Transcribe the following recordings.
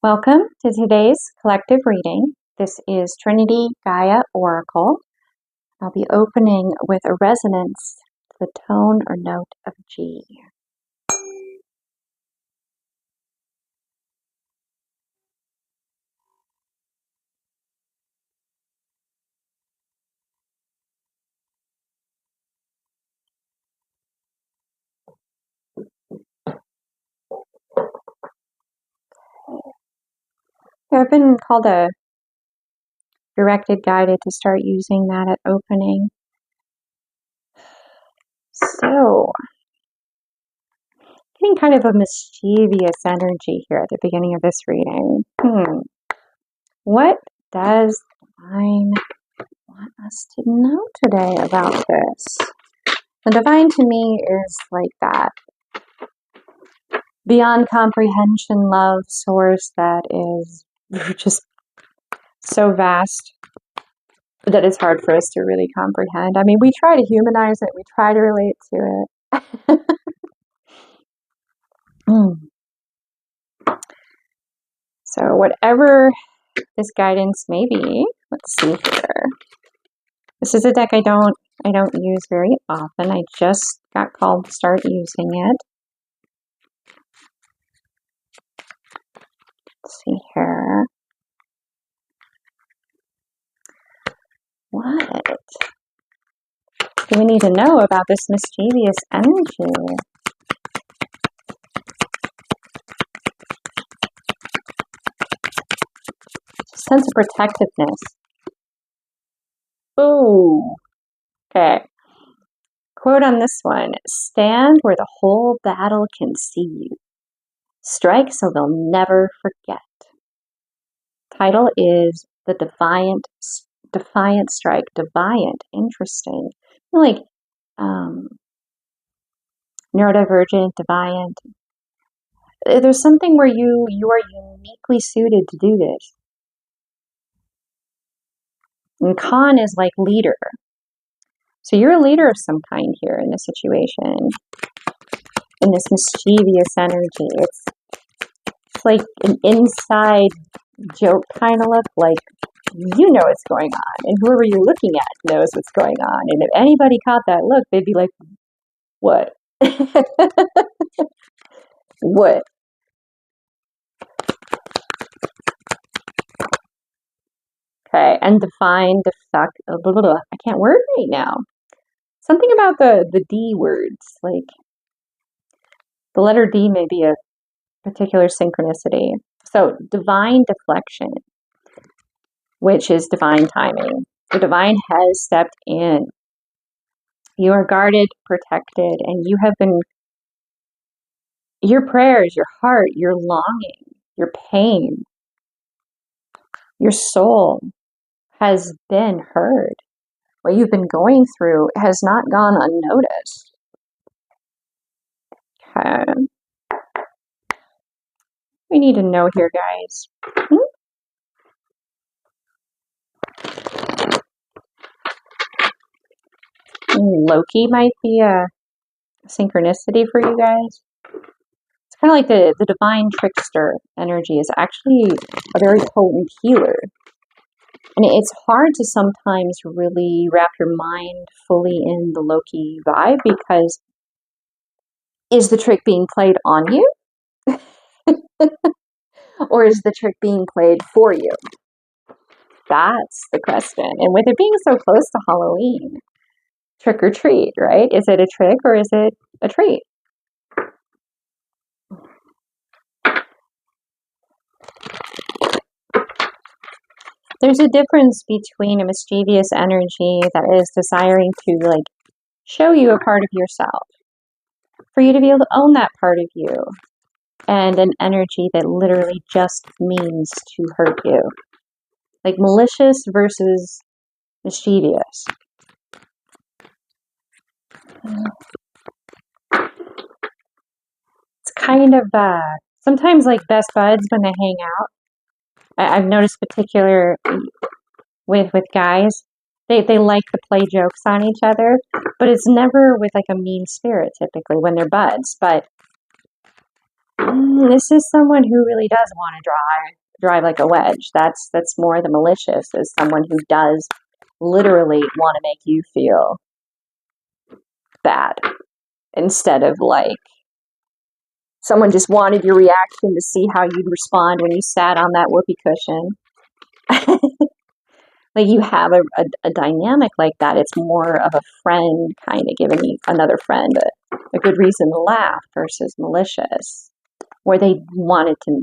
Welcome to today's collective reading. This is Trinity Gaia Oracle. I'll be opening with a resonance to the tone or note of G. I've been called a directed, guided to start using that at opening. So, getting kind of a mischievous energy here at the beginning of this reading. What does Divine want us to know today about this? The Divine to me is like that beyond comprehension love source that is just so vast that it's hard for us to really comprehend. I mean, we try to humanize it, we try to relate to it. So whatever this guidance may be, let's see here. This is a deck I don't use very often. I just got called to start using it. Let's see here. What do we need to know about this mischievous energy? Sense of protectiveness. Ooh. Okay. Quote on this one: stand where the whole battle can see you. Strike so they'll never forget. Title is The Defiant Strike. Defiant. Interesting. Like neurodivergent, defiant. There's something where you are uniquely suited to do this. And Khan is like leader. So you're a leader of some kind here in this situation. In this mischievous energy. It's like an inside joke kind of look, like you know what's going on, and whoever you're looking at knows what's going on. And if anybody caught that look, they'd be like, what? What? Okay, and define, defect, I can't word right now. Something about the D words, like the letter D may be a particular synchronicity. So divine deflection, which is divine timing. The divine has stepped in. You are guarded, protected, and you have been, your prayers, your heart, your longing, your pain, your soul has been heard. What you've been going through has not gone unnoticed. Okay. We need to know here, guys. Loki might be a synchronicity for you guys. It's kind of like the divine trickster energy is actually a very potent healer. And it's hard to sometimes really wrap your mind fully in the Loki vibe, because is the trick being played on you? Or is the trick being played for you? That's the question. And with it being so close to Halloween, trick or treat, right? Is it a trick or is it a treat? There's a difference between a mischievous energy that is desiring to like show you a part of yourself, for you to be able to own that part of you, and an energy that literally just means to hurt you. Like malicious versus mischievous. It's kind of sometimes like best buds when they hang out. I've noticed particular with guys, they like to play jokes on each other, but it's never with like a mean spirit typically when they're buds. But This is someone who really does want to drive like a wedge. That's more the malicious, is someone who does literally want to make you feel bad, instead of like someone just wanted your reaction to see how you'd respond when you sat on that whoopee cushion. Like, you have a dynamic like that. It's more of a friend kind of giving another friend a good reason to laugh versus malicious, where they wanted to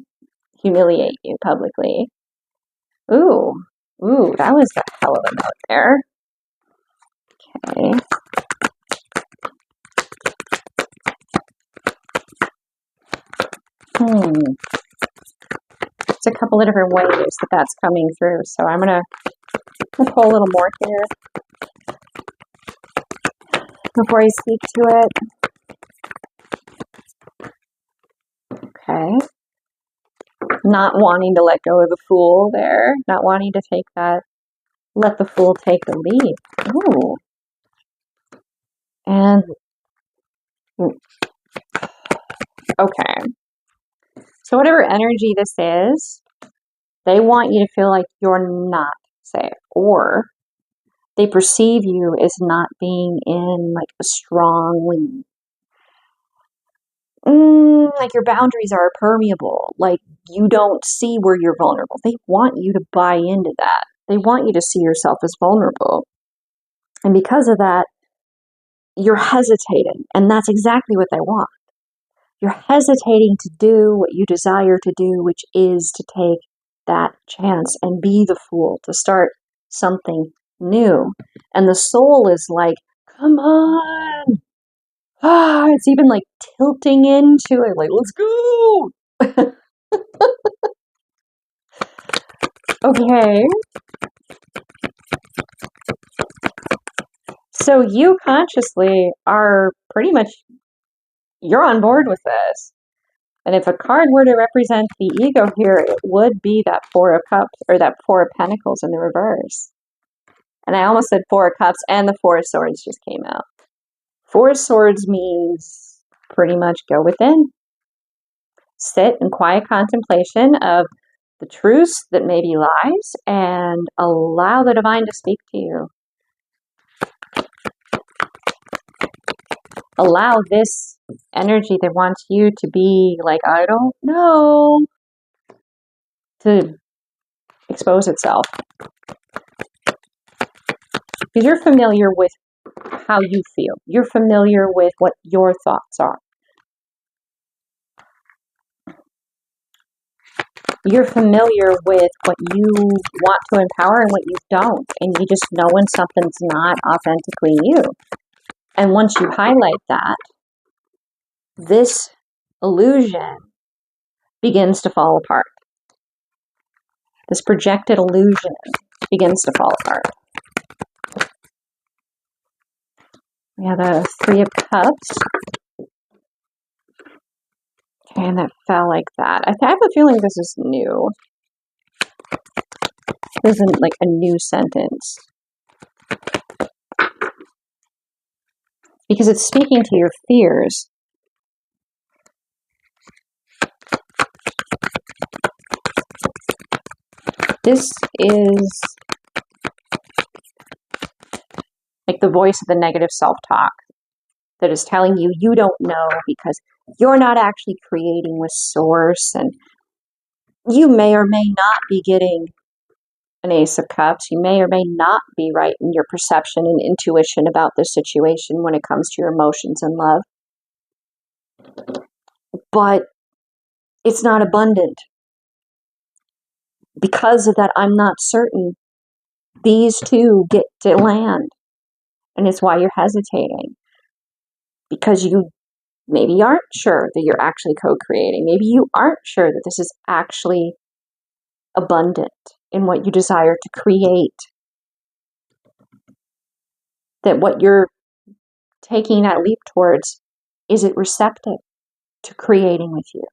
humiliate you publicly. Ooh, that was a hell of a note there. Okay. It's a couple of different ways that that's coming through. So I'm gonna pull a little more here before I speak to it. Okay. Not wanting to let go of the Fool there. Not wanting to take that, let the Fool take the lead. Ooh. And, okay. So whatever energy this is, they want you to feel like you're not safe, or they perceive you as not being in like a strong, like your boundaries are permeable, like you don't see where you're vulnerable. They want you to buy into that. They want you to see yourself as vulnerable. And because of that, you're hesitating, and that's exactly what they want. You're hesitating to do what you desire to do, which is to take that chance and be the Fool, to start something new. And the soul is like, come on. It's even like tilting into it, like, let's go. Okay. So you consciously are pretty much, you're on board with this. And if a card were to represent the ego here, it would be that Four of Cups, or that Four of Pentacles in the reverse. And I almost said Four of Cups, and the Four of Swords just came out. Four of Swords means pretty much go within. Sit in quiet contemplation of the truths that may be lies, and allow the divine to speak to you. Allow this energy that wants you to be like, I don't know, to expose itself. Because you're familiar with how you feel. You're familiar with what your thoughts are. You're familiar with what you want to empower and what you don't. And you just know when something's not authentically you. And once you highlight that, this illusion begins to fall apart. This projected illusion begins to fall apart. We have the Three of Cups. Okay, and that fell like that. I have a feeling this is new. This isn't like a new sentence. Because it's speaking to your fears. This is like the voice of the negative self-talk that is telling you you don't know, because you're not actually creating with source, and you may or may not be getting an Ace of Cups. You may or may not be right in your perception and intuition about the situation when it comes to your emotions and love. But it's not abundant. Because of that, I'm not certain. These two get to land. And it's why you're hesitating. Because you maybe aren't sure that you're actually co-creating. Maybe you aren't sure that this is actually abundant in what you desire to create. That what you're taking that leap towards, is it receptive to creating with you?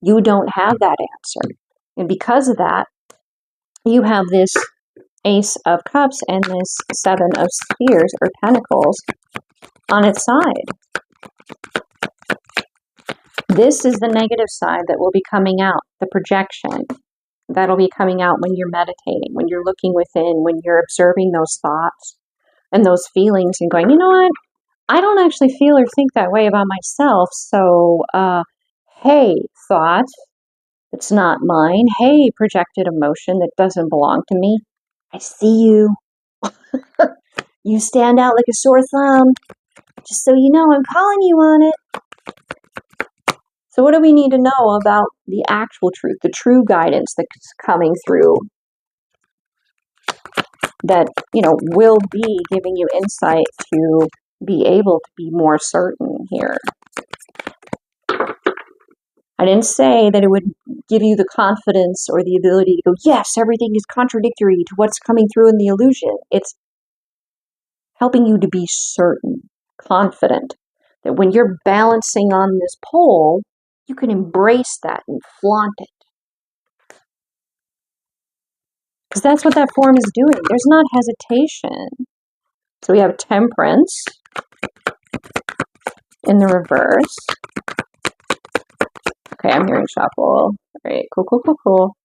You don't have that answer. And because of that, you have this Ace of Cups and this Seven of Spears, or Pentacles, on its side. This is the negative side that will be coming out, the projection. That'll be coming out when you're meditating, when you're looking within, when you're observing those thoughts and those feelings and going, you know what? I don't actually feel or think that way about myself. So, hey, thought, it's not mine. Hey, projected emotion that doesn't belong to me. I see you. You stand out like a sore thumb. Just so you know, I'm calling you on it. So what do we need to know about the actual truth, the true guidance that's coming through that, will be giving you insight to be able to be more certain here? I didn't say that it would give you the confidence or the ability to go, yes, everything is contradictory to what's coming through in the illusion. It's helping you to be certain, confident, that when you're balancing on this pole, you can embrace that and flaunt it. Because that's what that form is doing. There's not hesitation. So we have temperance in the reverse. Okay, I'm hearing shuffle. All right, cool.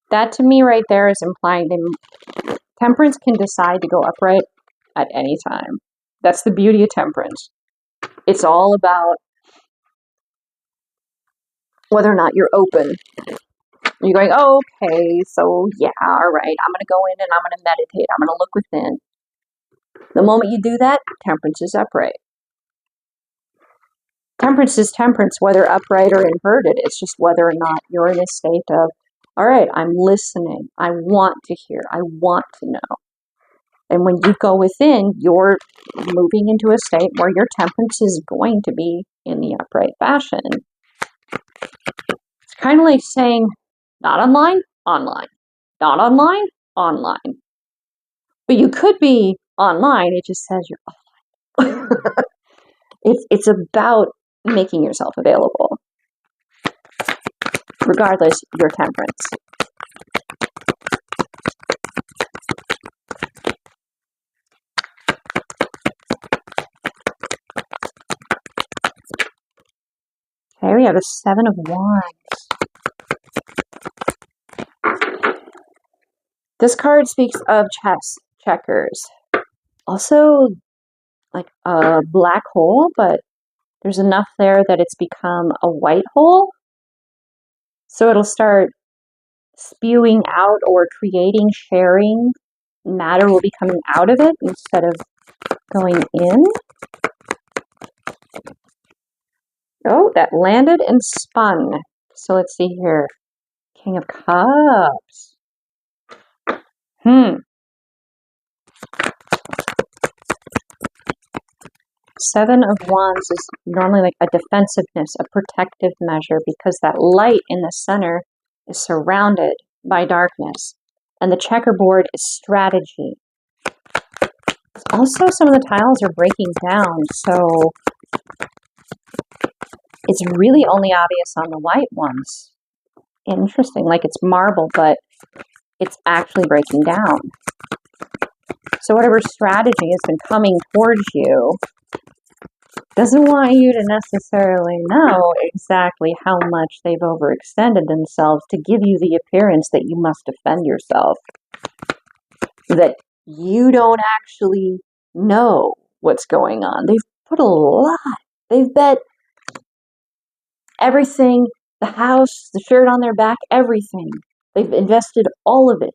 That to me right there is implying that temperance can decide to go upright at any time. That's the beauty of temperance. It's all about whether or not you're open. You're going, oh, okay, so yeah, all right, I'm going to go in and I'm going to meditate. I'm going to look within. The moment you do that, temperance is upright. Temperance is temperance, whether upright or inverted. It's just whether or not you're in a state of, all right, I'm listening. I want to hear. I want to know. And when you go within, you're moving into a state where your temperance is going to be in the upright fashion. It's kind of like saying, not online, online. Not online, online. But you could be online. It just says you're offline. It's about making yourself available. Regardless, your temperance. Okay, we have a 7 of Wands. This card speaks of chess, checkers. Also, like a black hole, but there's enough there that it's become a white hole. So it'll start spewing out or creating, sharing. Matter will be coming out of it instead of going in. Oh, that landed and spun. So let's see here. King of Cups. 7 of Wands is normally like a defensiveness, a protective measure, because that light in the center is surrounded by darkness. And the checkerboard is strategy. Also, some of the tiles are breaking down, so it's really only obvious on the white ones. Interesting, like it's marble, but it's actually breaking down. So whatever strategy has been coming towards you doesn't want you to necessarily know exactly how much they've overextended themselves to give you the appearance that you must defend yourself. That you don't actually know what's going on. They've put a lot. They've bet everything, the house, the shirt on their back, everything. They've invested all of it.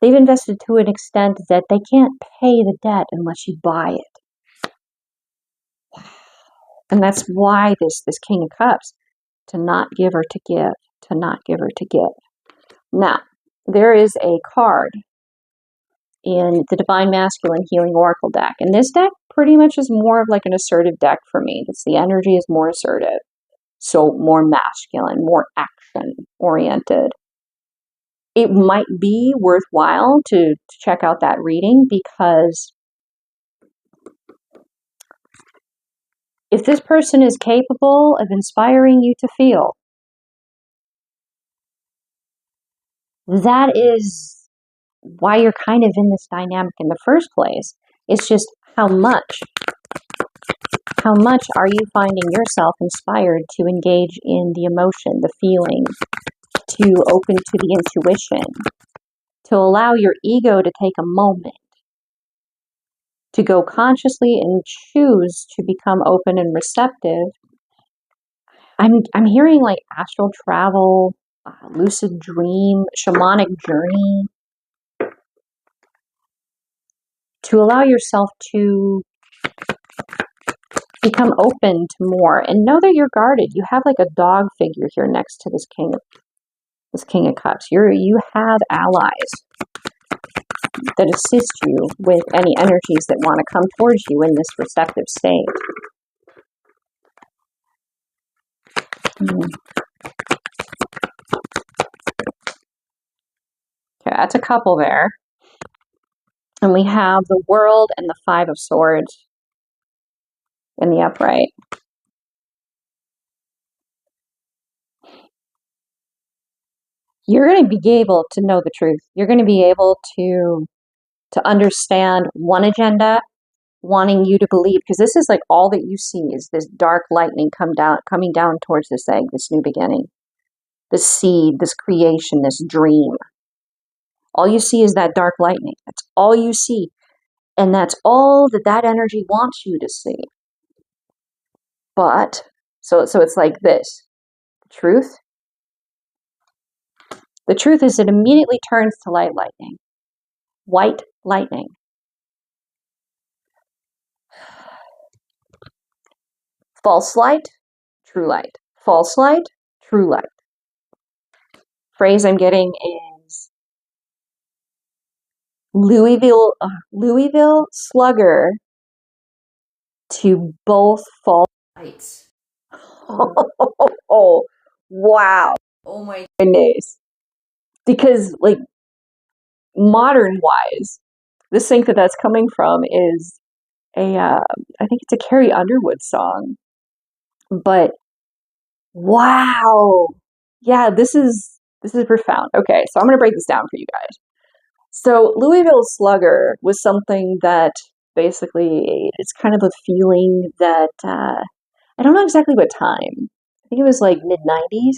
They've invested to an extent that they can't pay the debt unless you buy it. Wow. And that's why this King of Cups, to not give or to give, to not give or to give. Now, there is a card in the Divine Masculine Healing Oracle deck. And this deck pretty much is more of like an assertive deck for me. It's the energy is more assertive. So more masculine, more action oriented. It might be worthwhile to check out that reading, because if this person is capable of inspiring you to feel, that is why you're kind of in this dynamic in the first place. It's just how much how much are you finding yourself inspired to engage in the emotion, the feeling, to open to the intuition, to allow your ego to take a moment, to go consciously and choose to become open and receptive. I'm hearing like astral travel, lucid dream, shamanic journey, to allow yourself to become open to more and know that you're guarded. You have like a dog figure here next to this King of Cups. You have allies that assist you with any energies that want to come towards you in this receptive state. Okay, that's a couple there. And we have the World and the Five of Swords in the upright. You're going to be able to know the truth. You're going to be able to understand one agenda, wanting you to believe, because this is like all that you see is this dark lightning coming down towards this egg, this new beginning, this seed, this creation, this dream. All you see is that dark lightning. That's all you see. And that's all that energy wants you to see. But, so it's like this. Truth. The truth is it immediately turns to light lightning. White lightning. False light, true light. False light, true light. Phrase I'm getting is Louie Ville Slugger to both false lights. Oh, wow. Oh my goodness. Because, like, modern-wise, the sync that's coming from is I think it's a Carrie Underwood song. But, wow. Yeah, this is profound. Okay, so I'm going to break this down for you guys. So, Louie Ville Slugger was something that basically, it's kind of a feeling that, I don't know exactly what time. I think it was like mid-90s.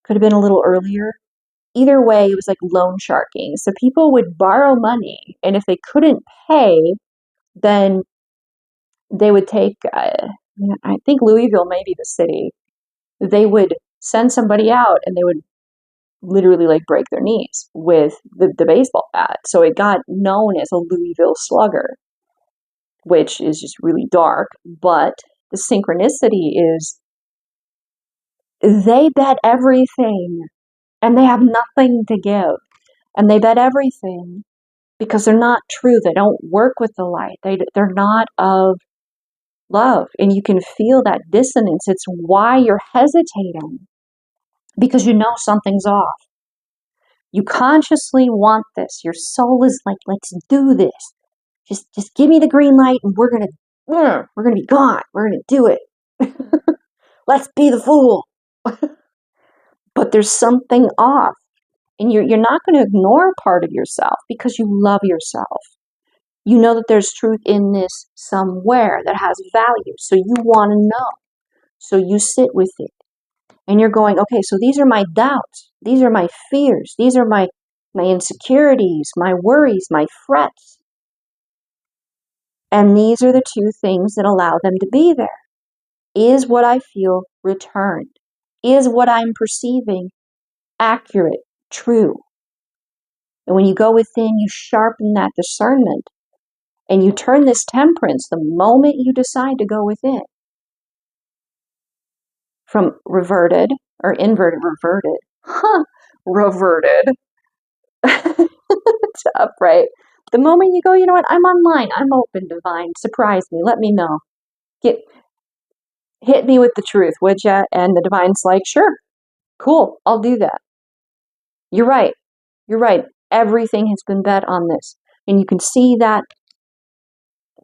Could have been a little earlier. Either way, it was like loan sharking. So people would borrow money, and if they couldn't pay, then they would take, I think Louisville may be the city. They would send somebody out, and they would literally like break their knees with the baseball bat. So it got known as a Louisville Slugger, which is just really dark. But the synchronicity is they bet everything and they have nothing to give. And they bet everything because they're not true. They don't work with the light. They're not of love. And you can feel that dissonance. It's why you're hesitating, because you know something's off. You consciously want this. Your soul is like, let's do this. Just give me the green light and we're gonna be gone. We're gonna do it. Let's be the fool. But there's something off. And you're not going to ignore part of yourself because you love yourself. You know that there's truth in this somewhere that has value. So you want to know. So you sit with it. And you're going, okay, so these are my doubts. These are my fears. These are my insecurities, my worries, my frets. And these are the two things that allow them to be there. Is what I feel returned? Is what I'm perceiving accurate, true? And when you go within, you sharpen that discernment and you turn this temperance the moment you decide to go within. From reverted or inverted, reverted to upright. The moment you go, you know what, I'm online, I'm open, divine, surprise me, let me know. Hit me with the truth, would ya? And the divine's like, sure, cool, I'll do that. You're right. Everything has been bet on this. And you can see that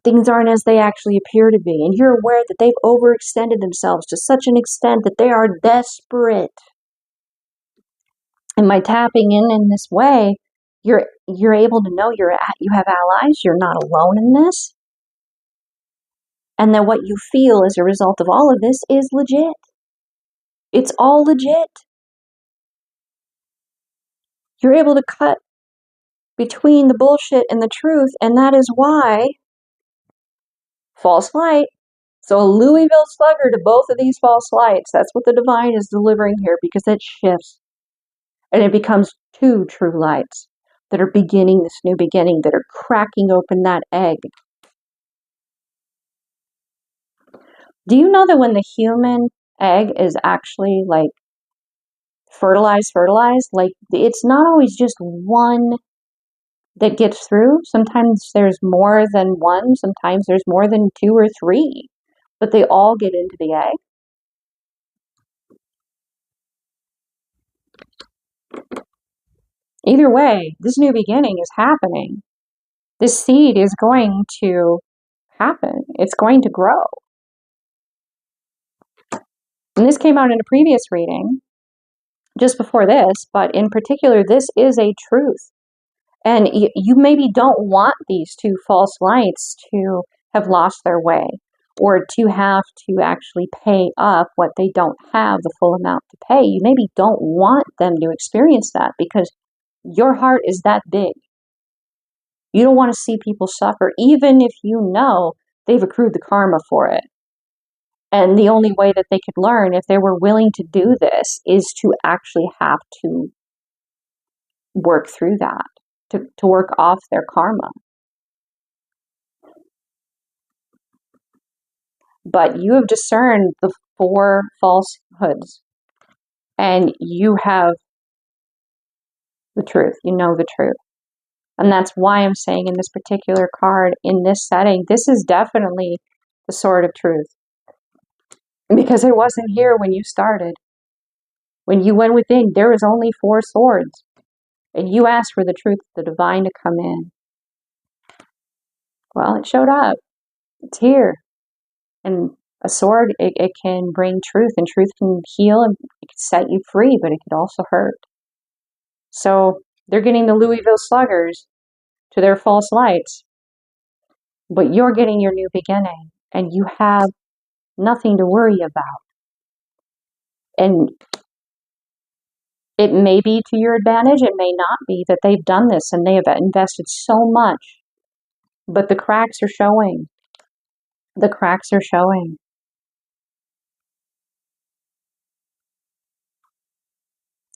things aren't as they actually appear to be. And you're aware that they've overextended themselves to such an extent that they are desperate. And by tapping in this way, you're able to know you have allies. You're not alone in this. And then what you feel as a result of all of this is legit. It's all legit. You're able to cut between the bullshit and the truth, and that is why false light. So a Louie Ville Slugger to both of these false lights. That's what the divine is delivering here, because it shifts. And it becomes two true lights that are beginning this new beginning, that are cracking open that egg. Do you know that when the human egg is actually like fertilized, like it's not always just one that gets through. Sometimes there's more than one, sometimes there's more than two or three, but they all get into the egg. Either way, this new beginning is happening. This seed is going to happen. It's going to grow. And this came out in a previous reading just before this, but in particular, this is a truth. And you maybe don't want these two false lights to have lost their way, or to have to actually pay up what they don't have the full amount to pay. You maybe don't want them to experience that, because your heart is that big. You don't want to see people suffer, even if you know they've accrued the karma for it. And the only way that they could learn, if they were willing to do this, is to actually have to work through that, to work off their karma. But you have discerned the 4 falsehoods, and you have the truth. You know the truth. And that's why I'm saying in this particular card, in this setting, this is definitely the sword of truth. Because it wasn't here when you started. When you went within, there was only 4 swords. And you asked for the truth, the divine, to come in. Well, it showed up. It's here. And a sword, it can bring truth, and truth can heal, and it can set you free, but it could also hurt. So they're getting the Louie Ville Sluggers to their false lights, but you're getting your new beginning, and you have nothing to worry about. And it may be to your advantage, it may not be, that they've done this and they have invested so much, but the cracks are showing. The cracks are showing.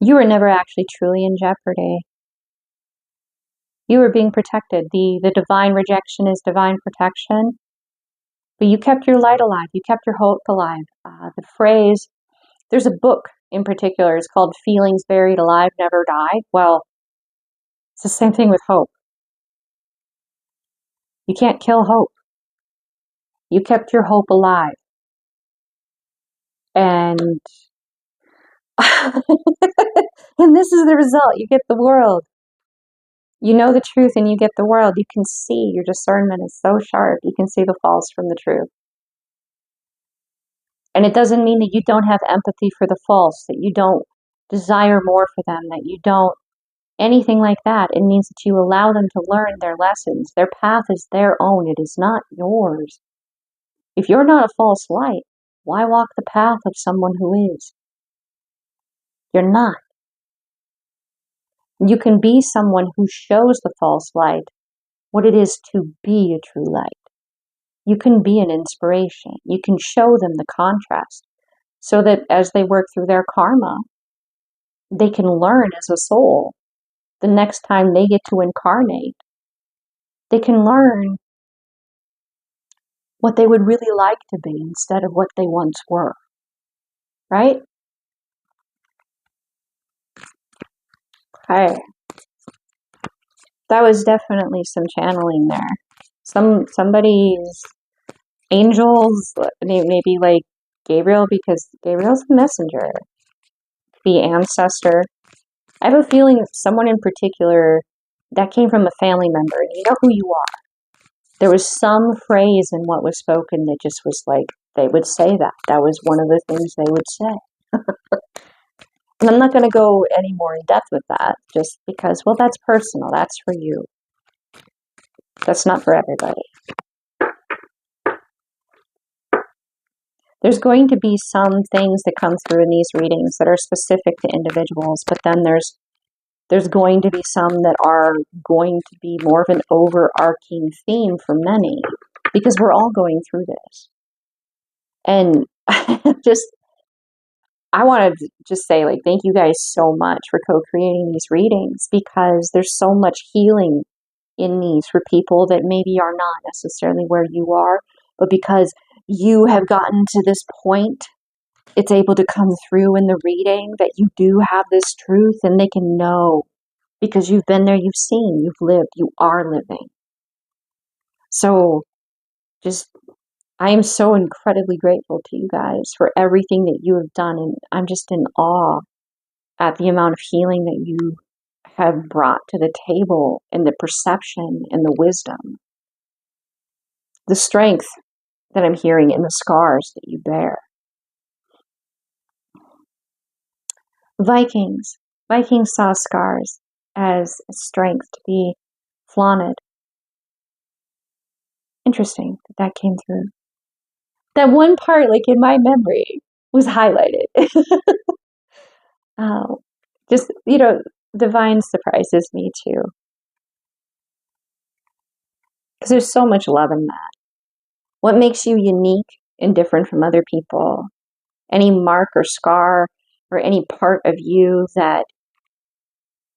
You were never actually truly in jeopardy. You were being protected. The divine rejection is divine protection. But you kept your light alive. You kept your hope alive. The phrase, there's a book in particular, it's called Feelings Buried Alive Never Die. Well, it's the same thing with hope. You can't kill hope. You kept your hope alive. And and this is the result. You get the world. You know the truth and you get the world. You can see, your discernment is so sharp. You can see the false from the truth. And it doesn't mean that you don't have empathy for the false, that you don't desire more for them, that you don't anything like that. It means that you allow them to learn their lessons. Their path is their own. It is not yours. If you're not a false light, why walk the path of someone who is? You're not. You can be someone who shows the false light what it is to be a true light. You can be an inspiration. You can show them the contrast, so that as they work through their karma, they can learn as a soul. The next time they get to incarnate, they can learn what they would really like to be instead of what they once were. Right? Okay. That was definitely some channeling there. Somebody's angels, maybe like Gabriel, because Gabriel's the messenger. The ancestor. I have a feeling that someone in particular, that came from a family member, and you know who you are. There was some phrase in what was spoken that just was like, they would say that. That was one of the things they would say. And I'm not going to go any more in depth with that, just because, well, that's personal. That's for you. That's not for everybody. There's going to be some things that come through in these readings that are specific to individuals, but then there's going to be some that are going to be more of an overarching theme for many, because we're all going through this. And I want to just say, like, thank you guys so much for co-creating these readings, because there's so much healing in these for people that maybe are not necessarily where you are, but because you have gotten to this point, it's able to come through in the reading that you do have this truth, and they can know because you've been there, you've seen, you've lived, you are living. So I am so incredibly grateful to you guys for everything that you have done, and I'm just in awe at the amount of healing that you have brought to the table, and the perception and the wisdom, the strength that I'm hearing in the scars that you bear. Vikings saw scars as strength to be flaunted. Interesting that came through. That one part, like in my memory, was highlighted. Just, divine surprises me too. Because there's so much love in that. What makes you unique and different from other people? Any mark or scar or any part of you that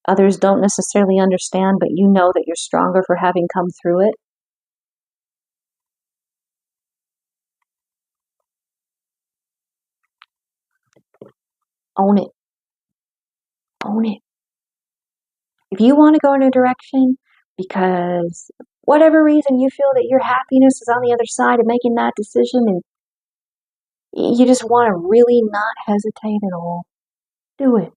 others don't necessarily understand, but you know that you're stronger for having come through it? Own it. Own it. If you want to go in a direction because whatever reason you feel that your happiness is on the other side of making that decision, and you just want to really not hesitate at all, do it.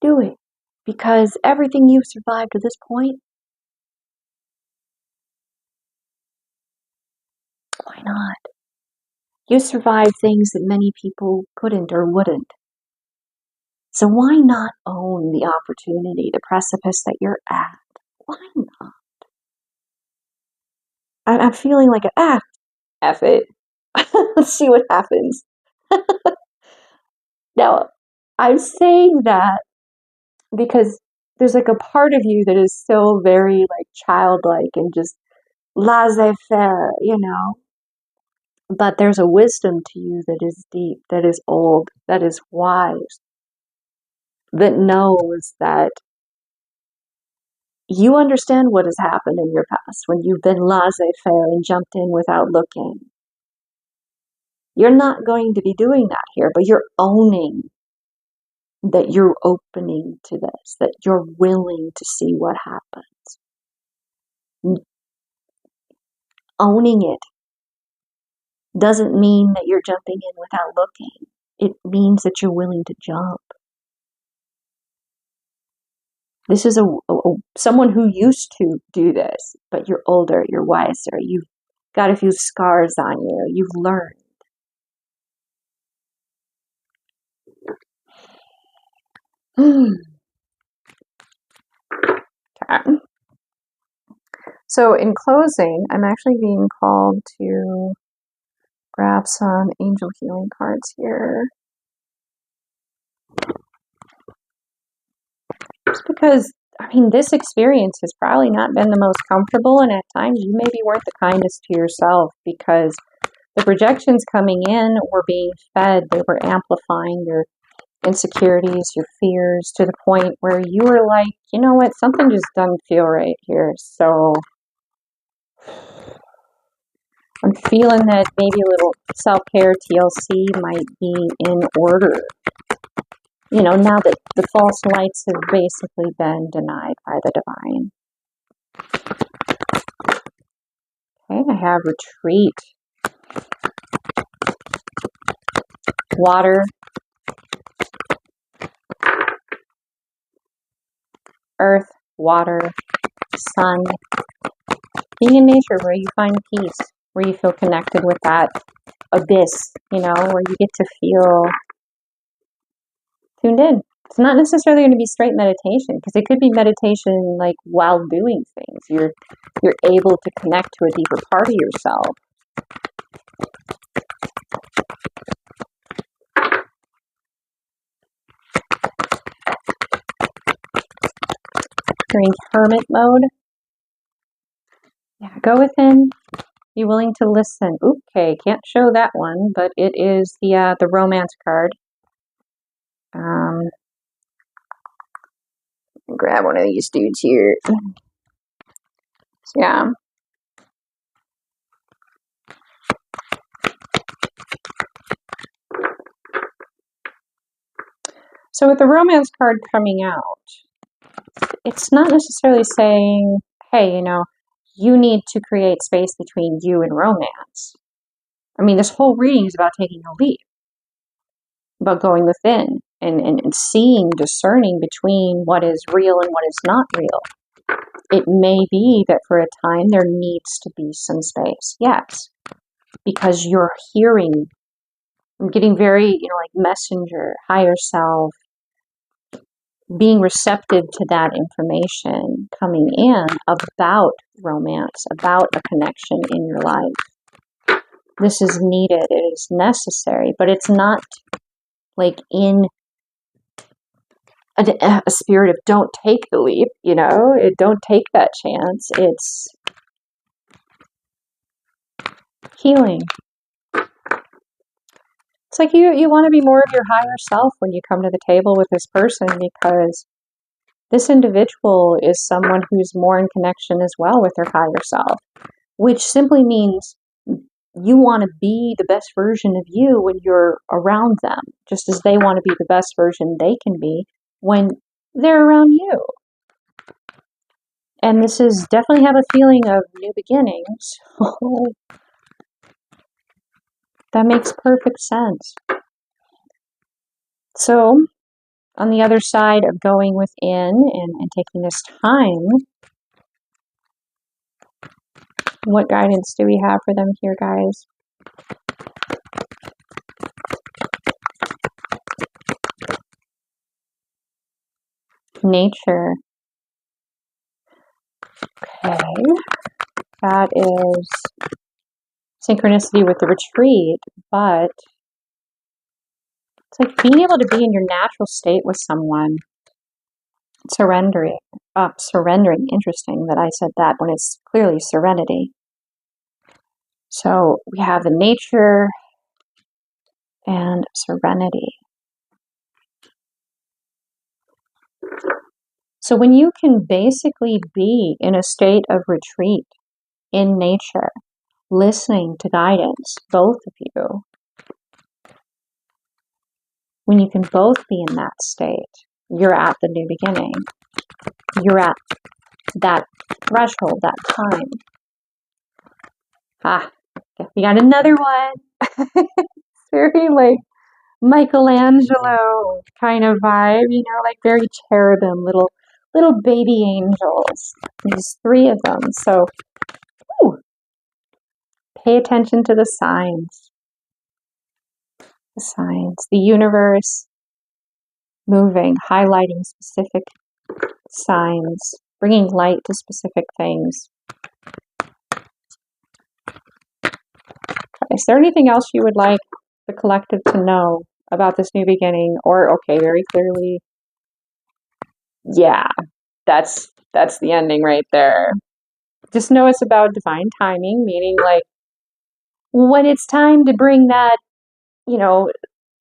Do it. Because everything you've survived to this point, why not? You survived things that many people couldn't or wouldn't. So why not own the opportunity, the precipice that you're at? Why not? I'm feeling like F it. Let's see what happens. Now, I'm saying that because there's like a part of you that is so very like childlike and just laissez-faire, But there's a wisdom to you that is deep, that is old, that is wise, that knows that you understand what has happened in your past when you've been laissez-faire and jumped in without looking. You're not going to be doing that here, but you're owning that you're opening to this, that you're willing to see what happens. Owning it doesn't mean that you're jumping in without looking. It means that you're willing to jump. This is someone who used to do this, but you're older, you're wiser, you've got a few scars on you, you've learned. Okay. So in closing, I'm actually being called to grab some angel healing cards here. Just because, this experience has probably not been the most comfortable, and at times you maybe weren't the kindest to yourself, because the projections coming in were being fed, they were amplifying your insecurities, your fears, to the point where you were like, you know what, something just doesn't feel right here. So I'm feeling that maybe a little self-care TLC might be in order. Now that the false lights have basically been denied by the divine. Okay, I have retreat. Water. Earth, water, sun. Being in nature where you find peace, where you feel connected with that abyss, where you get to feel tuned in. It's not necessarily going to be straight meditation, because it could be meditation like while doing things. You're able to connect to a deeper part of yourself. entering hermit mode. Yeah, go within. Be willing to listen. Okay, can't show that one, but it is the romance card. Grab one of these dudes here. So, yeah. So with the romance card coming out, it's not necessarily saying, hey, you need to create space between you and romance. I mean, this whole reading is about taking a leap, about going within and seeing, discerning between what is real and what is not real. It may be that for a time there needs to be some space, yes, because you're hearing, I'm getting very, like messenger, higher self, being receptive to that information coming in about romance, about a connection in your life. This is needed, it is necessary, but it's not like in a spirit of don't take the leap, don't take that chance. It's healing. It's like you want to be more of your higher self when you come to the table with this person, because this individual is someone who's more in connection as well with their higher self, which simply means you want to be the best version of you when you're around them, just as they want to be the best version they can be when they're around you. And this is definitely have a feeling of new beginnings. That makes perfect sense. So, on the other side of going within and taking this time, what guidance do we have for them here, guys? Nature. Okay. That is synchronicity with the retreat, but it's like being able to be in your natural state with someone. Surrendering. Surrendering. Interesting that I said that when it's clearly serenity. So we have the nature and serenity. So when you can basically be in a state of retreat in nature, listening to guidance, both of you, when you can both be in that state, you're at the new beginning. You're at that threshold, that time. We got another one. Very like Michelangelo kind of vibe, like very cherubim, little baby angels. There's 3 of them. So, pay attention to the signs. The signs. The universe moving, highlighting specific signs, bringing light to specific things. Is there anything else you would like the collective to know about this new beginning? Or, okay, very clearly, yeah, that's the ending right there. Just know it's about divine timing, meaning like when it's time to bring that,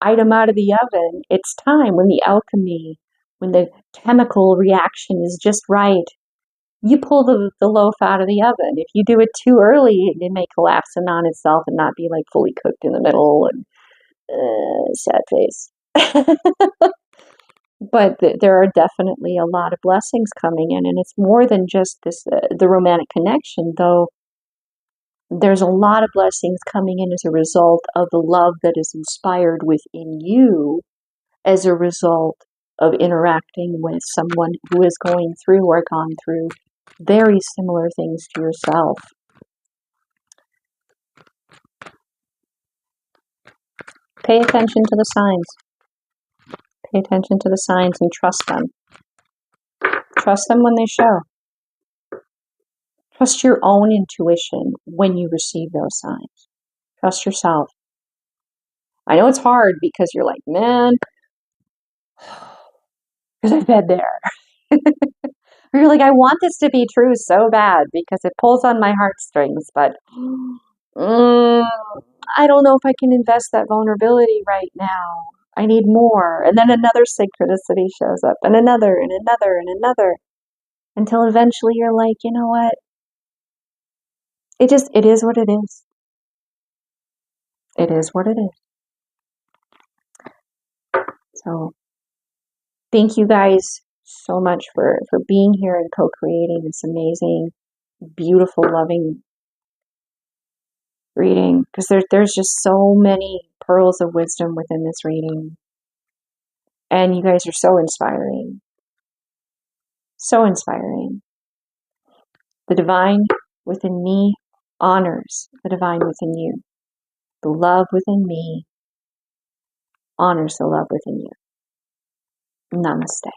item out of the oven, it's time. When the alchemy, when the chemical reaction is just right, you pull the loaf out of the oven. If you do it too early, it may collapse in on itself and not be like fully cooked in the middle, and sad face. But there are definitely a lot of blessings coming in, and it's more than just this the romantic connection, though. There's a lot of blessings coming in as a result of the love that is inspired within you as a result of interacting with someone who is going through or gone through very similar things to yourself. Pay attention to the signs. Pay attention to the signs and trust them. Trust them when they show. Trust your own intuition when you receive those signs. Trust yourself. I know it's hard because you're like, man, because I've been there. Or you're like, I want this to be true so bad because it pulls on my heartstrings, but mm, I don't know if I can invest that vulnerability right now. I need more. And then another synchronicity shows up, and another, and another, and another, until eventually you're like, you know what? It is what it is. It is what it is. So thank you guys so much for being here and co-creating this amazing, beautiful, loving reading. Because there's just so many pearls of wisdom within this reading. And you guys are so inspiring. So inspiring. The divine within me honors the divine within you. The love within me honors the love within you. Namaste.